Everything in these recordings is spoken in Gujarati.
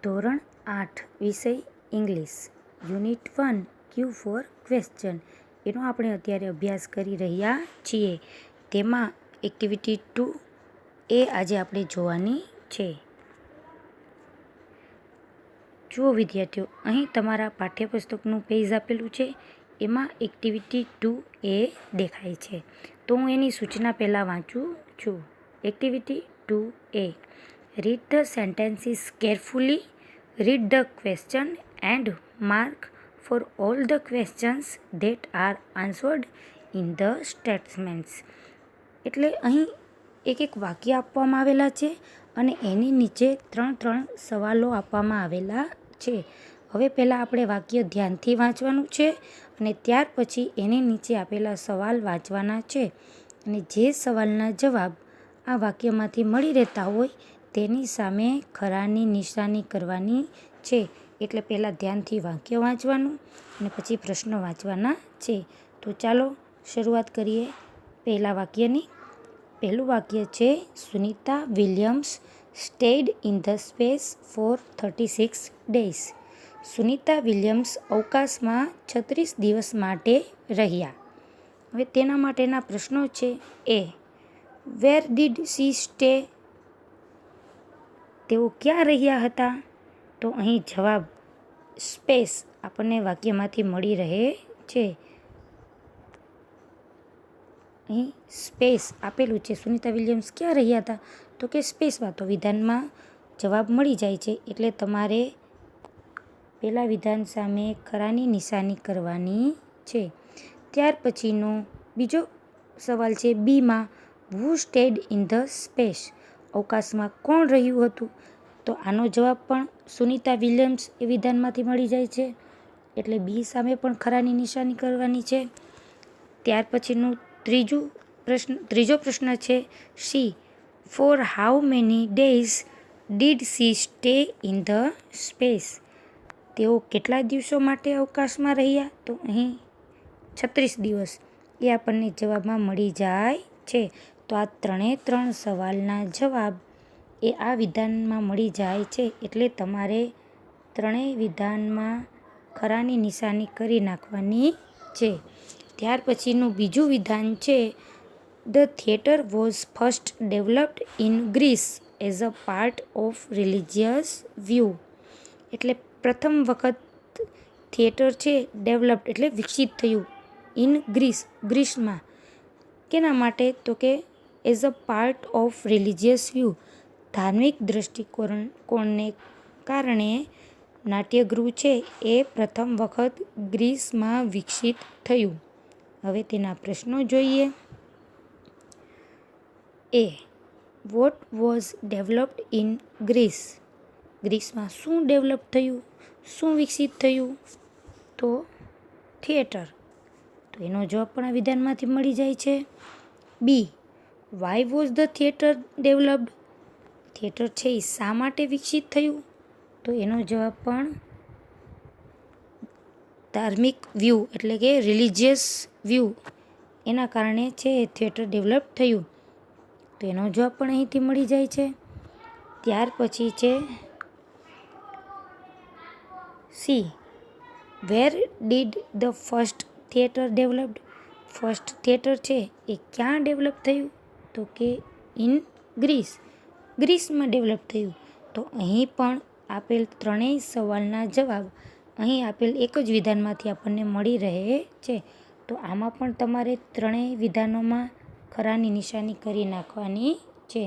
ધોરણ 8 વિષય ઇંગ્લિશ યુનિટ 1 Q4 ક્વેશ્ચન એનો આપણે અત્યારે અભ્યાસ કરી રહ્યા છીએ. તેમાં એક્ટિવિટી 2 એ આજે આપણે જોવાની છે. જુઓ વિદ્યાર્થીઓ, અહીં તમારા પાઠ્યપુસ્તકનું પેજ આપેલું છે. એમાં એક્ટિવિટી 2 એ દેખાય છે. તો હું એની સૂચના પહેલાં વાંચું છું. Activity 2 A read the sentences carefully, read the question and mark for all the questions that are answered in the statements. એટલે અહીં એક વાક્ય આપવામાં આવેલા છે અને એની નીચે 3 સવાલો આપવામાં આવેલા છે. હવે પહેલાં આપણે વાક્ય ધ્યાનથી વાંચવાનું છે અને ત્યાર પછી એની નીચે આપેલા સવાલ વાંચવાના છે અને જે સવાલના જવાબ આ વાક્યમાંથી મળી રહેતા હોય તેની સામે ખરાની નિશાની કરવાની છે. એટલે પહેલાં ધ્યાનથી વાક્ય વાંચવાનું અને પછી પ્રશ્નો વાંચવાના છે. તો ચાલો શરૂઆત કરીએ પહેલા વાક્યની. પહેલું વાક્ય છે, Sunita Williams stayed in the space for 36 days. Sunita Williams અવકાશમાં 36 દિવસ માટે રહ્યા. હવે તેના માટેના પ્રશ્નો છે. એ વેર ડીડ શી સ્ટે? તેઓ ક્યાં રહ્યા હતા? તો અહીં જવાબ સ્પેસ આપણને વાક્યમાંથી મળી રહે છે. અહીં સ્પેસ આપેલું છે. સુનિતા વિલિયમ્સ ક્યાં રહ્યા હતા? તો કે સ્પેસમાં. તો વિધાનમાં જવાબ મળી જાય છે. એટલે તમારે પહેલા વિધાન સામે ખરાની નિશાની કરવાની છે. ત્યાર પછીનો બીજો સવાલ છે બીમાં, હુ સ્ટેડ ઇન ધ સ્પેસ? અવકાશમાં કોણ રહ્યું હતું? તો આનો જવાબ પણ સુનિતા વિલિયમ્સ એ વિધાનમાંથી મળી જાય છે. એટલે બી સામે પણ ખરાની નિશાની કરવાની છે. ત્યાર પછીનું ત્રીજો પ્રશ્ન છે, she for how many days did she stay in the space? તેઓ કેટલા દિવસો માટે અવકાશમાં રહ્યા? તો અહીં 36 દિવસ એ આપણને જવાબમાં મળી જાય છે. તો આ 3 સવાલના જવાબ એ આ વિધાનમાં મળી જાય છે. એટલે તમારે 3 વિધાનમાં ખરાની નિશાની કરી નાખવાની છે. ત્યાર પછીનું બીજું વિધાન છે, the theatre was first developed in Greece as a part of religious view. એટલે પ્રથમ વખત થિયેટર છે ડેવલપ્ડ એટલે વિકસિત થયું ઇન ગ્રીસમાં. કેના માટે? તો કે as a part of religious view, ધાર્મિક દૃષ્ટિકોણને કારણે નાટ્યગૃહ છે એ પ્રથમ વખત ગ્રીસમાં વિકસિત થયું. હવે તેના પ્રશ્નો જોઈએ. A what was developed in Greece? ગ્રીસમાં શું ડેવલપ થયું? શું વિકસિત થયું? તો થિયેટર. તો એનો જવાબ પણ આ વિધાનમાંથી મળી જાય છે. B why was the theatre developed? Theatre છે એ શા માટે વિકસિત થયું? તો એનો જવાબ પણ ધાર્મિક વ્યૂ એટલે કે રિલિજિયસ વ્યૂ એના કારણે છે એ થિયેટર ડેવલપ થયું. તો એનો જવાબ પણ અહીંથી મળી જાય છે. ત્યાર પછી છે C where did the first theatre developed? First theatre છે એ ક્યાં ડેવલપ થયું? તો કે ઇન ગ્રીસમાં ડેવલપ થયું. તો અહીં પણ આપેલ 3 સવાલના જવાબ અહીં આપેલ એક જ વિધાનમાંથી આપણને મળી રહે છે. તો આમાં પણ તમારે 3 વિધાનોમાં ખરાની નિશાની કરી નાખવાની છે.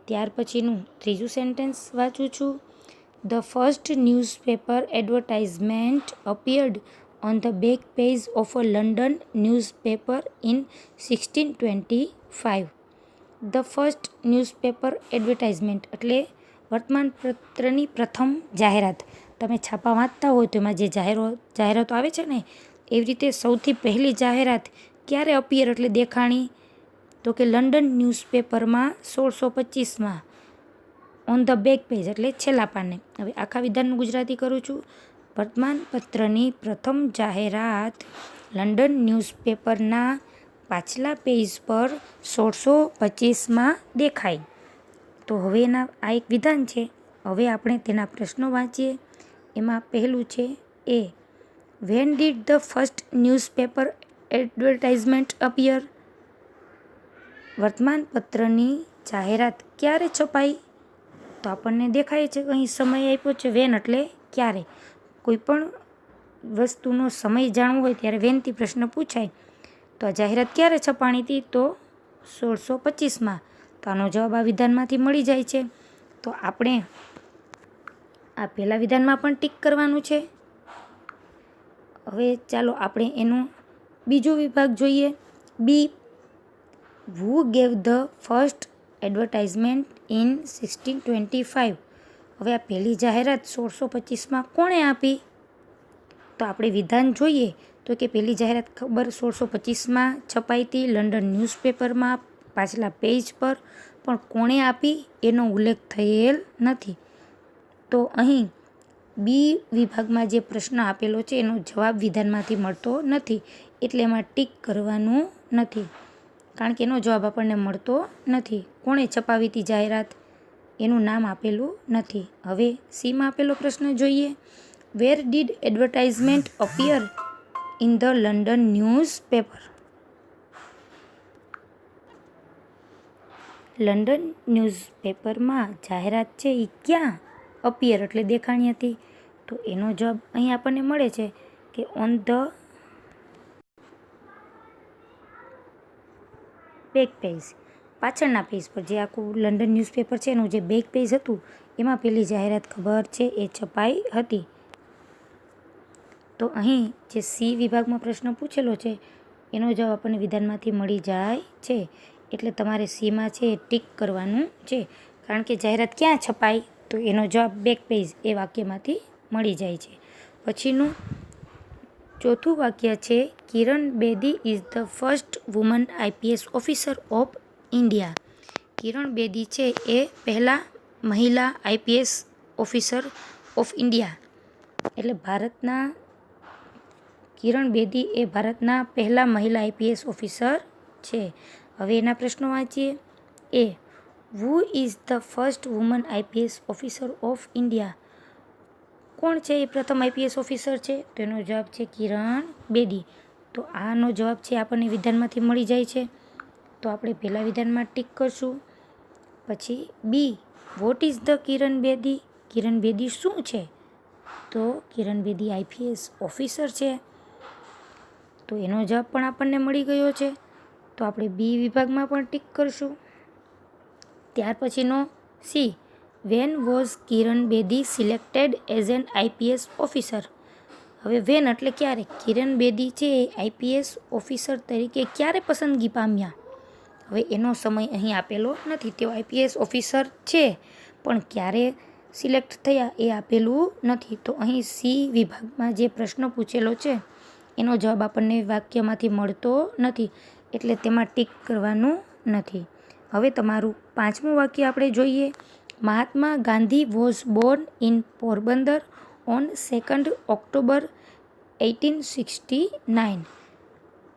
ત્યાર પછીનું ત્રીજું સેન્ટેન્સ વાંચું છું. The first newspaper advertisement appeared on the back page of a London newspaper in 1625. The first newspaper advertisement એટલે વર્તમાનપત્રની પ્રથમ જાહેરાત. તમે છાપા વાંચતા હોય તો એમાં જે જાહેરાતો આવે છે ને, એવી રીતે સૌથી પહેલી જાહેરાત ક્યારે અપિયર એટલે દેખાણી? તો કે લંડન ન્યૂઝપેપરમાં 1625માં. ઓન ધ બેક પેજ એટલે છેલ્લા પાને. હવે આખા વિધાનનું ગુજરાતી કરું છું. વર્તમાનપત્રની પ્રથમ જાહેરાત લંડન ન્યૂઝપેપરના પાછલા પેજ પર 1625માં દેખાઈ. તો હવે આ એક વિધાન છે. હવે આપણે તેના પ્રશ્નો વાંચીએ. એમાં પહેલું છે A, when did the first newspaper advertisement appear? વર્તમાનપત્રની જાહેરાત ક્યારે છપાઈ? તો આપણને દેખાય છે કે અહીં સમય આપ્યો છે વેન એટલે ક્યારે. કોઈ પણ વસ્તુનો સમય જાણવો હોય ત્યારે વેનથી પ્રશ્ન પૂછાય. તો આ જાહેરાત ક્યારે છપાણી હતી? તો 1625માં. તો આનો જવાબ આ વિધાનમાંથી મળી જાય છે. તો આપણે આ પહેલા વિધાનમાં પણ ટીક કરવાનું છે. હવે ચાલો આપણે એનો બીજો વિભાગ જોઈએ. B, who gave the first advertisement in 1625? હવે આ પહેલી જાહેરાત 1625માં કોણે આપી? તો આપણે વિધાન જોઈએ તો કે પહેલી જાહેરાત ખબર 1625માં છપાઈ હતી લંડન ન્યૂઝપેપરમાં પાછલા પેજ પર, પણ કોણે આપી એનો ઉલ્લેખ થયેલ નથી. તો અહીં બી વિભાગમાં જે પ્રશ્ન આપેલો છે એનો જવાબ વિધાનમાંથી મળતો નથી, એટલે એમાં ટીક કરવાનું નથી, કારણ કે એનો જવાબ આપણને મળતો નથી. કોણે છપાવી હતી જાહેરાત એનું નામ આપેલું નથી. હવે સીમાં આપેલો પ્રશ્ન જોઈએ. Where did advertisement appear in the London newspaper? London ન્યૂઝપેપરમાં જાહેરાત છે એ ક્યાં અપિયર એટલે દેખાણી હતી? તો એનો જવાબ અહીં આપણને મળે છે કે ઓન ધ બેક પેજ, પાછળના પેજ પર. જે આખું લંડન ન્યૂઝપેપર છે એનું જે બેક પેજ હતું એમાં પેલી જાહેરાત ખબર છે એ છપાઈ હતી. તો અહીં જે સી વિભાગમાં પ્રશ્ન પૂછેલો છે એનો જવાબ આપણને વિધાનમાંથી મળી જાય છે, એટલે તમારે સીમાં છે એ ટીક કરવાનું છે, કારણ કે જાહેરાત ક્યાં છપાઈ? તો એનો જવાબ બેક પેજ એ વાક્યમાંથી મળી જાય છે. પછીનું ચોથું વાક્ય છે, Kiran Bedi is the first woman IPS officer of India. Kiran Bedi છે એ પહેલા મહિલા આઈપીએસ ઓફિસર ઓફ ઇન્ડિયા, એટલે ભારતના કિરણ બેદી એ ભારતના પહેલા મહિલા આઈપીએસ ઓફિસર છે. હવે એના પ્રશ્નો વાંચીએ. A, who is the first woman IPS officer of India? કોણ છે એ પ્રથમ આઈપીએસ ઓફિસર છે? તો એનો જવાબ છે કિરણ બેદી. તો આનો જવાબ છે આપણને વિધાનમાંથી મળી જાય છે. તો આપણે પહેલા વિધાનમાં ટીક કરશું. પછી બી, vote is the Kiran Bedi? Kiran Bedi શું છે? તો કિરણ બેદી આઈપીએસ ઓફિસર છે. તો એનો જવાબ પણ આપણને મળી ગયો છે. તો આપણે બી વિભાગમાં પણ ટીક કરશું. ત્યાર પછીનો C, when was Kiran Bedi selected as an IPS officer? હવે વેન એટલે ક્યારે? કિરણ બેદી છે એ આઈપીએસ ઓફિસર તરીકે ક્યારે પસંદગી પામ્યા? હવે એનો સમય અહીં આપેલો નથી. તેઓ આઈપીએસ ઓફિસર છે પણ ક્યારે સિલેક્ટ થયા એ આપેલું નથી. તો અહીં સી વિભાગમાં જે પ્રશ્ન પૂછેલો છે એનો જવાબ આપણને વાક્યમાંથી મળતો નથી, એટલે તેમાં ટીક કરવાનું નથી. હવે તમારું પાંચમું વાક્ય આપણે જોઈએ. Mahatma Gandhi was born in Porbandar on 2 October 1869.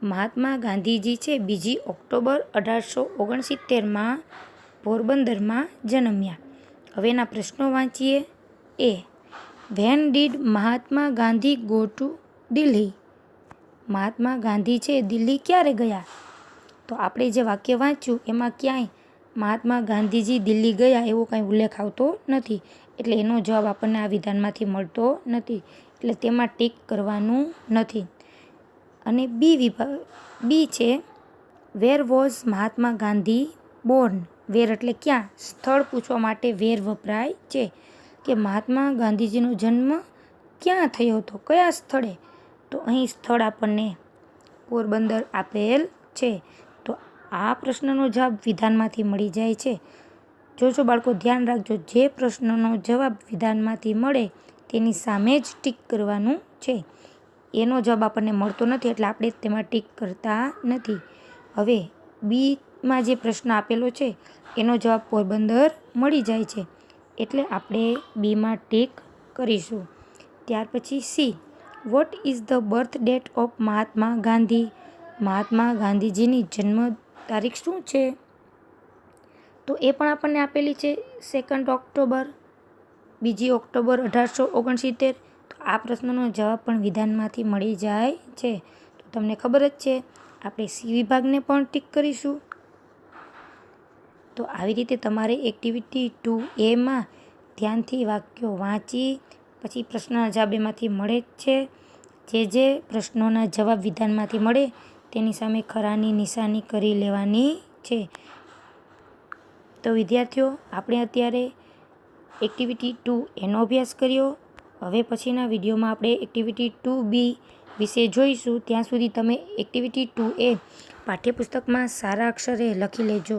Mahatma Gandhiji છે 2 ઓક્ટોબર 1869માં પોરબંદરમાં જન્મ્યા. હવે એના પ્રશ્નો વાંચીએ. A, when did Mahatma Gandhi go to Delhi? Mahatma Gandhi છે દિલ્હી ક્યારે ગયા? તો આપણે જે વાક્ય વાંચ્યું એમાં ક્યાંય મહાત્મા ગાંધીજી દિલ્હી ગયા એવો કાંઈ ઉલ્લેખ આવતો નથી, એટલે એનો જવાબ આપણને આ વિધાનમાંથી મળતો નથી, એટલે તેમાં ટીક કરવાનું નથી. અને બી છે, where was Mahatma Gandhi born? Where એટલે ક્યાં? સ્થળ પૂછવા માટે વેર વપરાય છે, કે મહાત્મા ગાંધીજીનો જન્મ ક્યાં થયો હતો, કયા સ્થળે? તો અહીં સ્થળ આપણને પોરબંદર આપેલ છે. તો આ પ્રશ્નનો જવાબ વિધાનમાંથી મળી જાય છે. જોજો બાળકો, ધ્યાન રાખજો, જે પ્રશ્નનો જવાબ વિધાનમાંથી મળે તેની સામે જ ટીક કરવાનું છે. એનો જવાબ આપણને મળતો નથી એટલે આપણે તેમાં ટીક કરતા નથી. હવે બીમાં જે પ્રશ્ન આપેલો છે એનો જવાબ પોરબંદર મળી જાય છે, એટલે આપણે બીમાં ટીક કરીશું. ત્યાર પછી C, what is the birth date of Mahatma Gandhi? મહાત્મા ગાંધીજીની જન્મ તારીખ શું છે? તો એ પણ આપણને આપેલી છે 2 ઓક્ટોબર. બીજી ઓક્ટોબર 1869? તો આ પ્રશ્નનો જવાબ પણ વિધાનમાંથી મળી જાય છે. તો તમને ખબર જ છે, આપણે સી વિભાગને પણ ટીક કરીશું. તો આવી રીતે તમારે એક્ટિવિટી 2A ધ્યાનથી વાક્યો વાંચી પછી પ્રશ્નના જવાબ એમાંથી મળે જ છે. જે પ્રશ્નોના જવાબ વિધાનમાંથી મળે તેની સામે ખરાની નિશાની કરી લેવાની છે. તો વિદ્યાર્થીઓ, આપણે અત્યારે એક્ટિવિટી 2Aનો અભ્યાસ કર્યો. હવે પછીના વિડીયોમાં આપણે એક્ટિવિટી 2B વિશે જોઈશું. ત્યાં સુધી તમે એક્ટિવિટી 2A પાઠ્યપુસ્તકમાં સારા અક્ષરે લખી લેજો.